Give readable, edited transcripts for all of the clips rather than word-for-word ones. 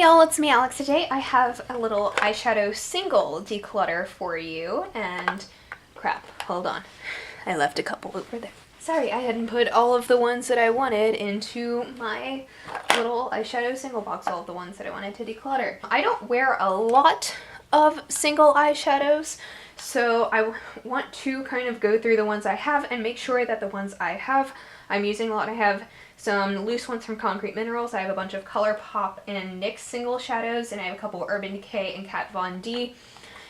y'all, it's me Alex. Today I have a little eyeshadow single declutter for you, and crap, hold on, I left a couple over there. Sorry, I hadn't put all of the ones that I wanted into my little eyeshadow single box, all of the ones that I wanted to declutter. I don't wear a lot of single eyeshadows, so I want to kind of go through the ones I have and make sure that the ones I have I'm using a lot. I have some loose ones from Concrete Minerals. I have a bunch of ColourPop and NYX single shadows, and I have a couple Urban Decay and Kat Von D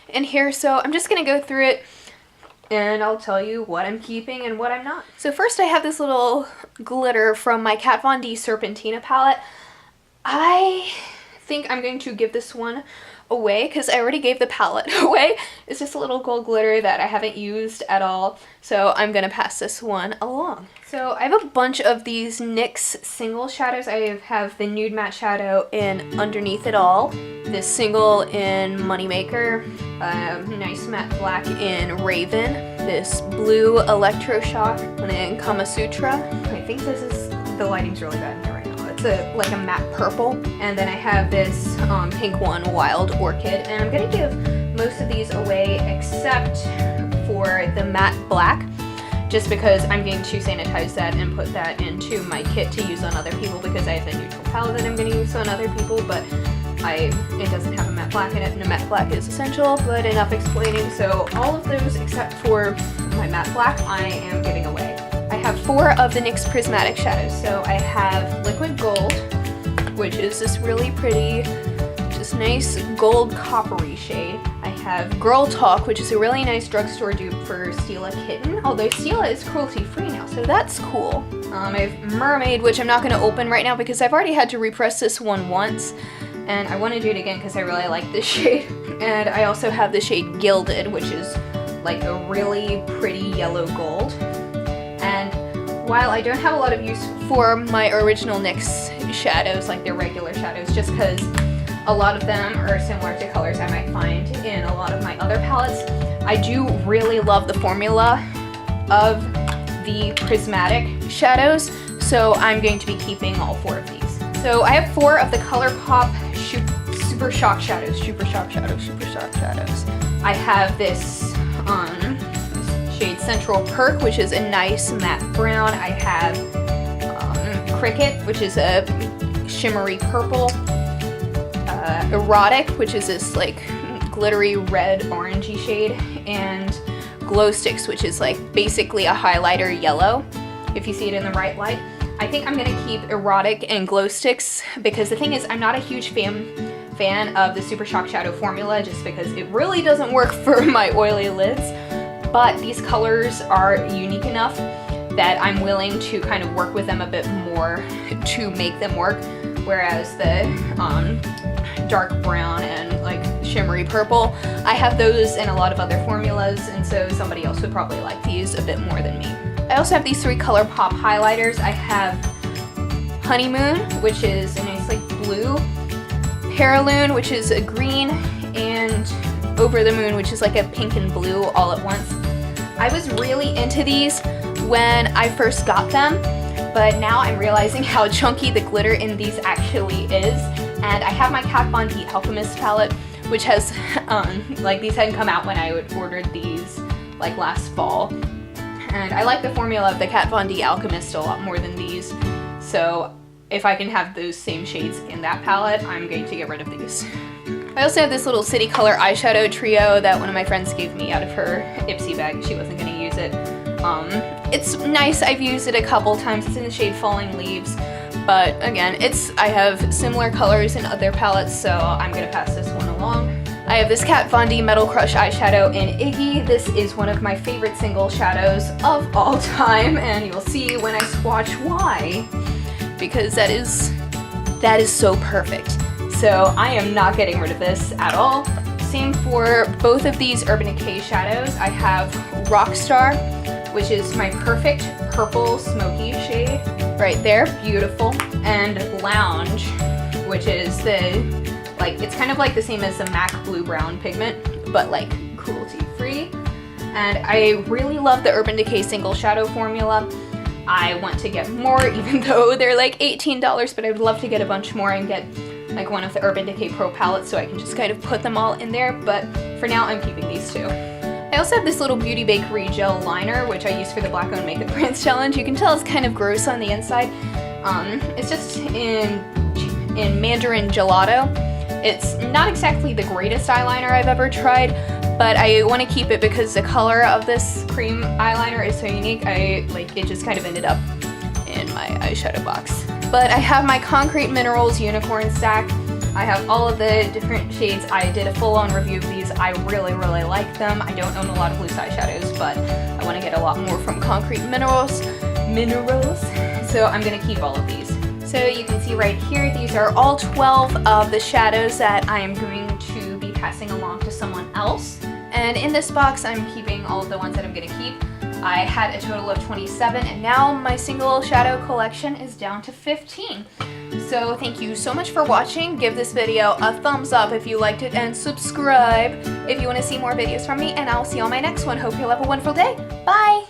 in here. So I'm just going to go through it and I'll tell you what I'm keeping and what I'm not. So first I have this little glitter from my Kat Von D Serpentina palette. I think I'm going to give this one away because I already gave the palette away. It's just a little gold glitter that I haven't used at all, so I'm gonna pass this one along. So I have a bunch of these NYX single shadows. I have the Nude Matte Shadow in Underneath It All, this single in Moneymaker, nice matte black in Raven, this blue Electroshock in Kama Sutra. I think this is, the lighting's really bad in here right now. It's like a matte purple, and then I have this pink one, Wild Orchid, and I'm gonna give most of these away except for the matte black, just because I'm going to sanitize that and put that into my kit to use on other people, because I have a neutral palette that I'm going to use on other people, but it doesn't have a matte black in it, and a matte black is essential. But enough explaining. So all of those except for my matte black I am giving away. I have 4 of the NYX Prismatic shadows. So I have Liquid Gold, which is this really pretty, just nice gold coppery shade. I have Girl Talk, which is a really nice drugstore dupe for Stila Kitten, although Stila is cruelty-free now, so that's cool. I have Mermaid, which I'm not going to open right now because I've already had to repress this one once, and I want to do it again because I really like this shade. And I also have the shade Gilded, which is like a really pretty yellow gold. And while I don't have a lot of use for my original NYX shadows, like their regular shadows, just because a lot of them are similar to colors I might find in a lot of my other palettes, I do really love the formula of the prismatic shadows, so I'm going to be keeping all 4 of these. So I have 4 of the ColourPop Super Shock Shadows. I have this shade Central Perk, which is a nice matte brown. I have Cricket, which is a shimmery purple. Erotic, which is this like glittery red orangey shade, and Glow Sticks, which is like basically a highlighter yellow, if you see it in the right light. I think I'm gonna keep Erotic and Glow Sticks because the thing is, I'm not a huge fan of the Super Shock Shadow formula, just because it really doesn't work for my oily lids, but these colors are unique enough that I'm willing to kind of work with them a bit more to make them work, whereas the dark brown and like shimmery purple, I have those in a lot of other formulas, and so somebody else would probably like these a bit more than me. I also have these 3 ColourPop highlighters. I have Honeymoon, which is a nice like blue, Paraloon, which is a green, and Over the Moon, which is like a pink and blue all at once. I was really into these when I first got them, but now I'm realizing how chunky the glitter in these actually is. And I have my Kat Von D Alchemist palette, which has, like these hadn't come out when I ordered these like last fall. And I like the formula of the Kat Von D Alchemist a lot more than these. So if I can have those same shades in that palette, I'm going to get rid of these. I also have this little City Color eyeshadow trio that one of my friends gave me out of her Ipsy bag. She wasn't going to use it. It's nice. I've used it a couple times. It's in the shade Falling Leaves. But again, I have similar colors in other palettes, so I'm gonna pass this one along. I have this Kat Von D Metal Crush eyeshadow in Iggy. This is one of my favorite single shadows of all time, and you'll see when I swatch why, because that is so perfect. So I am not getting rid of this at all. Same for both of these Urban Decay shadows. I have Rockstar, which is my perfect purple smoky shade right there, beautiful, and Lounge, which is it's kind of like the same as the MAC Blue Brown pigment, but like cruelty-free. And I really love the Urban Decay single shadow formula. I want to get more, even though they're like $18, but I would love to get a bunch more and get like one of the Urban Decay Pro palettes, so I can just kind of put them all in there, but for now I'm keeping these two. I also have this little Beauty Bakery gel liner, which I use for the Black Owned Makeup Brands challenge. You can tell it's kind of gross on the inside. It's just in Mandarin Gelato. It's not exactly the greatest eyeliner I've ever tried, but I want to keep it because the color of this cream eyeliner is so unique. It just kind of ended up in my eyeshadow box. But I have my Concrete Minerals Unicorn stack. I have all of the different shades. I did a full-on review of these. I really, really like them. I don't own a lot of loose eyeshadows, but I want to get a lot more from Concrete Minerals. So I'm going to keep all of these. So you can see right here, these are all 12 of the shadows that I am going to be passing along to someone else. And in this box, I'm keeping all of the ones that I'm going to keep. I had a total of 27, and now my single shadow collection is down to 15. So thank you so much for watching. Give this video a thumbs up if you liked it, and subscribe if you want to see more videos from me, and I'll see you on my next one. Hope you'll have a wonderful day. Bye!